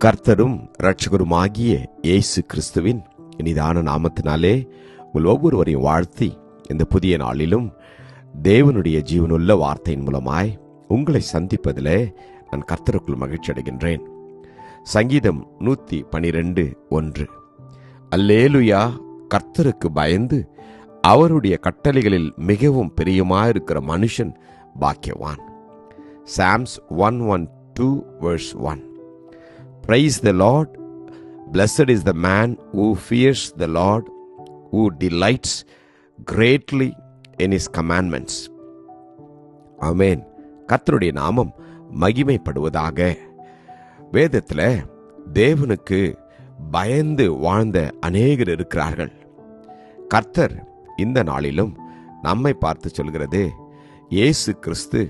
கர்த்தரும் இரட்சகருமாகிய இயேசு கிறிஸ்துவின் இனிதான நாமத்தினாலே உங்கள் ஒவ்வொருவரையும் வாழ்த்தி இந்த புதிய நாளிலும் தேவனுடைய ஜீவனுள்ள வார்த்தையின் மூலமாய் உங்களை சந்திப்பதிலே நான் கர்த்தருக்குள் மகிழ்ச்சி அடைகின்றேன். சங்கீதம் 112:1. அல்லேலுயா, கர்த்தருக்கு பயந்து அவருடைய கட்டளைகளில் மிகவும் பிரியமாயிருக்கிற மனுஷன் பாக்கியவான். Psalms 112:1. Praise the Lord. Blessed is the man who fears the Lord, who delights greatly in his commandments. ஆமென். கர்த்தருடைய நாமம் மகிமைப்படுவதாக. வேதத்தில் தேவனுக்கு பயந்து வாழ்ந்த அநேகர் இருக்கிறார்கள். கர்த்தர் இந்த நாளிலும் நம்மை பார்த்து சொல்கிறது, இயேசு கிறிஸ்து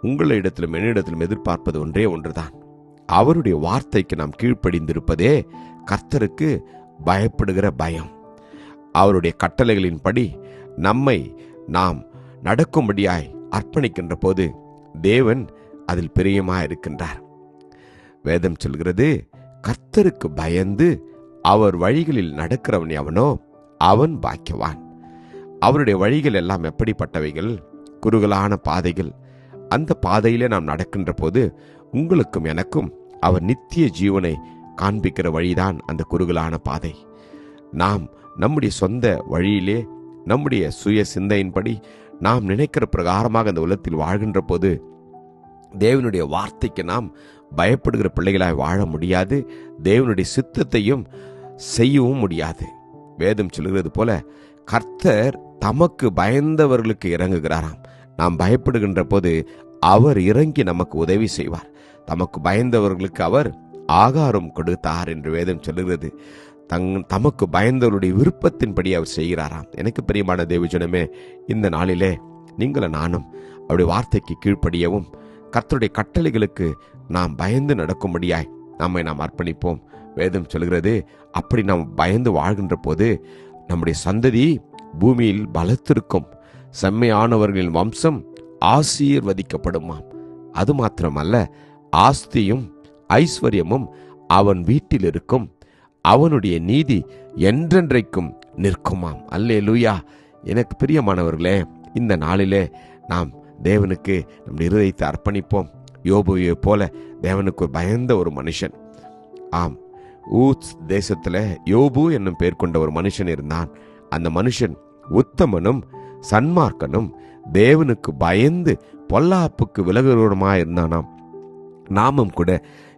உங்களிடத்திலும் என்னிடத்திலும் எதிர்பார்ப்பது ஒன்றே ஒன்றுதான். அவருடைய வார்த்தைக்கு நாம் கீழ்ப்படிந்திருப்பதே கர்த்தருக்கு பயப்படுகிற பயம். அவருடைய கட்டளைகளின்படி நம்மை நாம் நடக்கும்படியாய் அர்ப்பணிக்கின்ற போது தேவன் அதில் பிரியமாயிருக்கின்றார். வேதம் சொல்கிறது, கர்த்தருக்கு பயந்து அவர் வழிகளில் நடக்கிறவன் எவனோ அவன் பாக்கியவான். அவருடைய வழிகள் எல்லாம் எப்படிப்பட்டவைகள்? குறுகலான பாதைகள். அந்த பாதையிலே நாம் நடக்கின்ற போது உங்களுக்கும் எனக்கும் அவர் நித்திய ஜீவனை காண்பிக்கிற வழிதான் அந்த குறுகலான பாதை. நாம் நம்முடைய சொந்த வழியிலே நம்முடைய சுய சிந்தையின்படி நாம் நினைக்கிற பிரகாரமாக அந்த உலகத்தில் வாழ்கின்ற போது தேவனுடைய வார்த்தைக்கு நாம் பயப்படுகிற பிள்ளைகளாய் வாழ முடியாது. தேவனுடைய சித்தத்தையும் செய்யவும் முடியாது. வேதம் சொல்கிறது போல கர்த்தர் தமக்கு பயந்தவர்களுக்கு இறங்குகிறாராம். நாம் பயப்படுகின்ற போது அவர் இறங்கி நமக்கு உதவி செய்வார். தமக்கு பயந்தவர்களுக்கு அவர் ஆகாரம் கொடுத்தார் என்று வேதம் சொல்லுகிறது. தமக்கு பயந்தவருடைய விருப்பத்தின்படி அவர் செய்கிறாராம். எனக்கு பிரியமான தேவஜனமே, இந்த நாளிலே நீங்களும் நானும் அவருடைய வார்த்தைக்கு கீழ்ப்படியவும் கர்த்தருடைய கட்டளைகளுக்கு நாம் பயந்து நடக்கும்படியாய் நம்மை நாம் அர்ப்பணிப்போம். வேதம் சொல்கிறது, அப்படி நாம் பயந்து வாழ்கின்ற போது நம்முடைய சந்ததி பூமியில் பலத்திருக்கும். செம்மையானவர்களின் வம்சம் ஆசீர்வதிக்கப்படுமாம். அது மாத்திரமல்ல, ஆஸ்தியும் ஐஸ்வர்யமும் அவன் வீட்டில் இருக்கும். அவனுடைய நீதி என்றென்றைக்கும் நிற்குமாம். அல்லேலூயா. எனக்கு பிரியமானவர்களே, இந்த நாளிலே நாம் தேவனுக்கு நம்முடைய இருதயத்தை அர்ப்பணிப்போம். யோபுவை போல தேவனுக்கு ஒரு பயந்த ஒரு மனுஷன். ஆம், ஊத்ஸ் தேசத்துல யோபு என்னும் பெயர் கொண்ட ஒரு மனுஷன் இருந்தான். அந்த மனுஷன் உத்தமனும் சன்மார்க்கனும் தேவனுக்கு பயந்து பொல்லாப்புக்கு விலகுவருமாய் இருந்தானாம். நாமும் கூட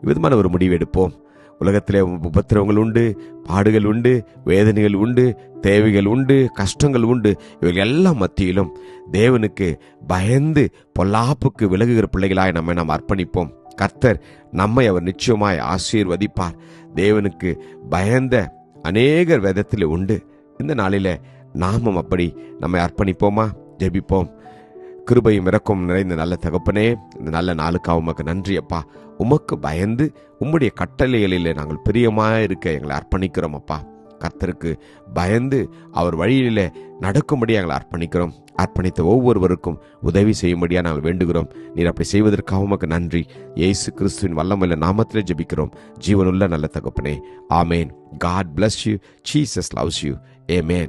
விதமான ஒரு முடிவு எடுப்போம். உலகத்திலே உபத்திரவங்கள் உண்டு, பாடுகள் உண்டு, வேதனைகள் உண்டு, தேவைகள் உண்டு, கஷ்டங்கள் உண்டு. இவைகள் எல்லாம் மத்தியிலும் தேவனுக்கு பயந்து பொல்லாப்புக்கு விலகுகிற பிள்ளைகளாய் நம்மை நாம் அர்ப்பணிப்போம். கர்த்தர் நம்மை அவர் நிச்சயமாய் ஆசீர்வதிப்பார். தேவனுக்கு பயந்த அநேகர் வேதத்தில் உண்டு. இந்த நாளில நாமும் அப்படி நம்மை அர்ப்பணிப்போமா? ஜெபிப்போம். கிருபையும் இரக்கம் நிறைந்த நல்ல தகப்பனே, இந்த நல்ல நாளுக்காக உமக்கு நன்றி அப்பா. உமக்கு பயந்து உம்முடைய கட்டளைகளிலே நாங்கள் பிரியமாக இருக்க எங்களை அர்ப்பணிக்கிறோம் அப்பா. கர்த்தருக்கு பயந்து அவர் வழியிலே நடக்கும்படி எங்களை அர்ப்பணிக்கிறோம். அர்ப்பணித்த ஒவ்வொருவருக்கும் உதவி செய்யும்படியா நாங்கள் வேண்டுகிறோம். நீர் அப்படி செய்வதற்காக உமக்கு நன்றி. இயேசு கிறிஸ்துவின் வல்லமையுள்ள நாமத்திலே ஜெபிக்கிறோம், ஜீவனுள்ள நல்ல தகப்பனே. ஆமேன். God bless you. Jesus loves you. Amen.